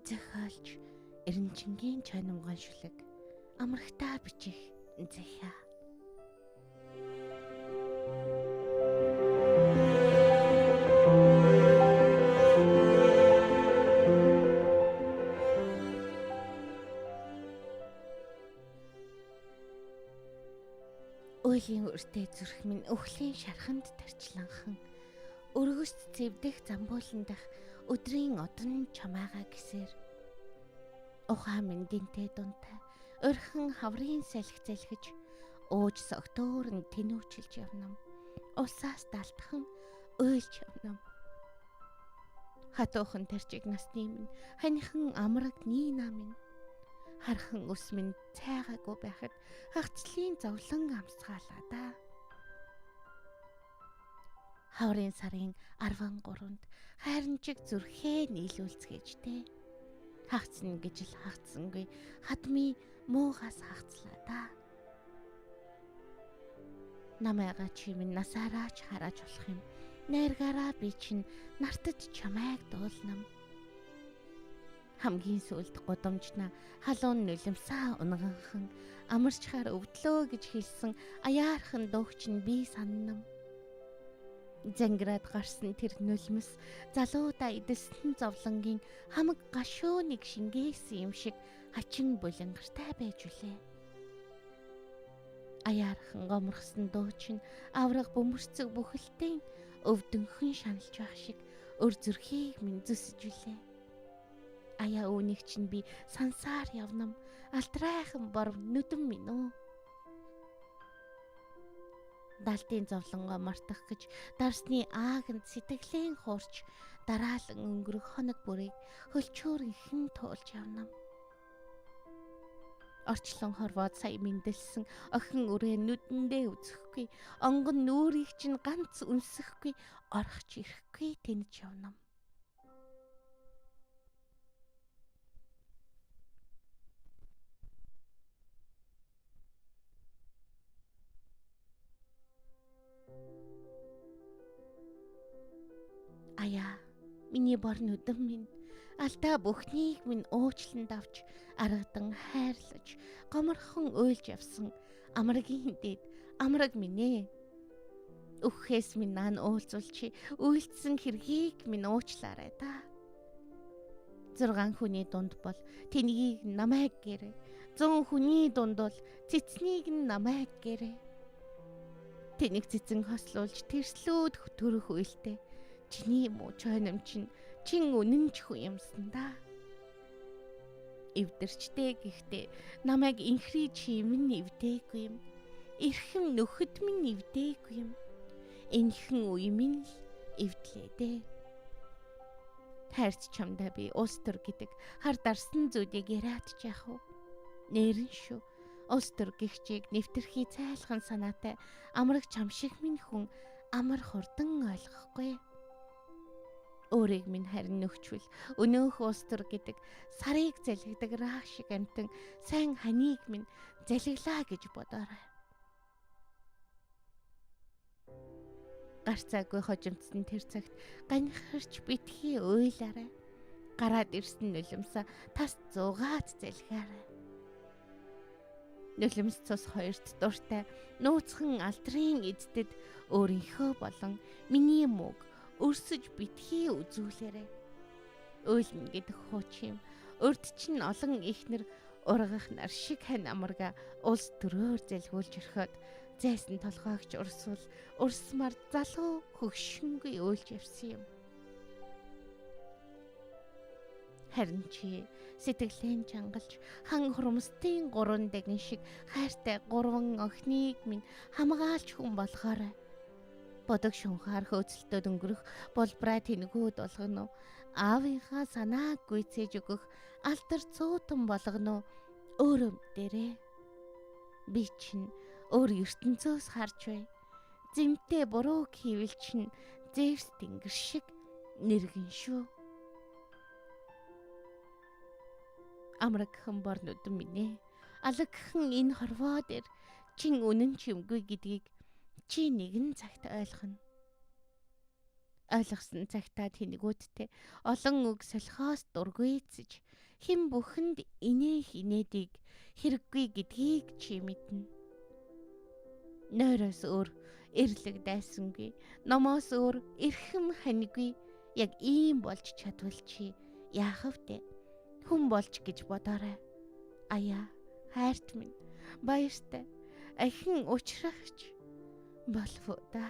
зохиолч Эренчингийн чанамган шүлэг амрагтаа бичих зэхэ. Өлийн өртөө зүрх минь өвхлийн шарханд тарчланхан өргөст цэвдэх замбуулан дах өдрийн одон чамаага гисээр ухаан минь динтэй дунтай өрхөн хаврын салхи залхиж ууж согтуур нь тэнүүчилж явнам. Улсаас далтхан уйлж явнам. Хатуухан тарчиг насны минь ханихан амраг нийна минь хархан ус минь цайгаагүй байхад хагцлын зовлон амсгаалаа да. Хаврын сарын 13-нд хайрнчиг зүрхээ нийлүүлцгээжтэй. Хагцна гэж л хагцсангүй хадмын муугаас хагцлаа да. Намайга чи минь насаараач харааж болох юм. Найргаараа би чинь нартад чамайг дуулнам. Хамгийн сүүлд гудамжна халуун нулимсаа унганхан амарчхаар өвдлөө гэж хэлсэн аяархан дуугч нь би саннам. Зангираад гарсан тэр нулимс залуудаа эдэлсэн зовлонгийн хамаг гашууныг шингээсэн юм шиг хачин булангартай байж үлээ. Аяархан гомрохсон дууч нь авраг бөмбөрцөг бүхэлдээ өвдөнхөн шаналж байх шиг өр зүрхийг минь зүсэж үлээ. Аяа үүнийг чинь би сансаар явнам. Алтрайхан борв нүдэн минь үү. Далтын зовлонгоо мартах гэж дарсны ааганд сэтгэлийн хуурч дараалан өнгөрөх хоног бүрийг хөлчөөрөнхэн туулж явнам. Орчлон хорвоод сая мэндэлсэн охин үрээ нүдэндээ үзэхгүй, онгон нүрийг чинь ганц үнсэхгүй, орохч ирэхгүй тэнэж явнам. Аяа, миний бор нүдэн минь алдаа бүхнийг минь уучлан давж аргадан хайрлаж гоморхон уйлж явсан амрагийн дээд амраг минь ээ. Үхээс минь наан уулзуулчи үйлдсэн хэргийг минь уучлаарай да. 6 хүний дунд бол тэнгийг намайг гэрэ. 100 хүний дунд бол цэцнийг намайг гэрэ. Тэнийг цэцэн хослуулж тэрслүүд төрөх үйлтэй. Чиний муу чойном чин үнэн ч хүн юмсан да. Эвдэрчтэй гэхдээ намайг инхри чи минь эвдээгүй юм. Ирхэм нөхөд минь эвдээгүй юм. Энхэн үе минь л эвдлээ дээ. Хайрц чамдаа би улс төр гэдэг хар дарсан зүйлийг яриад ч яах вэ? Нэрэн шүү. Улс төр гихчийг нэвтэрхий цайлхан санаатай амраг чам шиг минь хүн амар хурдан ойлгохгүй. Өөрийг минь харин нөхчвөл өнөөх улс төр гэдэг сарыг залгидаг раах шиг амтан сайн ханиг минь залглаа гэж бодоорой. Гарцаагүй хожимдсан тэр цагт ганхарч битгий уйлаарай. Гараад ирсэн нулимсаа тас зугаад залгаарай. Нулимс цус хоёрт дуртай нууцхан алдрын эздэд өөрийнхөө болон миний мөг өрсөж битгий үзүүлээрэй. Уйлна гэдэг хуучин урд чинь олон ихнэр ургах нар шиг хань амарга улс төрөөр залгуулж орхиод зайсан толгоогч урсвал урсмар залуу хөгшингүй уйлж явсан юм. Харин чи сэтгэлэн чангалж хан хурамстын 3 дагин шиг хайртай 3 охиныг минь хамгаалж хүн болохоор бодог шунхаар хөөцөлтөд өнгөрөх болбраа тэнэгүүд болгоно. Аавынхаа санааг гүйцээж өгөх алдар цуутан болгоно. Өөрөө дээрээ. Би чинь өөр ертөнцөөс харж бай. Зэмтэй буруу хийвэл чинь Зевс тэнгэр шиг нэргэн шүү. Амрагхан бор нүдэн минь ээ. Алагхан энэ хорвоо дээр чин үнэн ч юмгүй гэдгийг чи нэгэн цагт ойлгоно. Ойлгосон цагтаа тэнэгүүдтэй олон үг солихоос дургүйцэж хэн бүхэнд инээх инээдийг хэрэггүй гэдгийг чи мэднэ. Нойроос өөр эрлэг дайсангүй, номоос өөр эрхэм ханигүй яг ийм болж чадвал чи яах вэ? Хүн болж гэж бодоорой. Аяа, хайрт минь, баяртай, ахин учрагч болов уу да.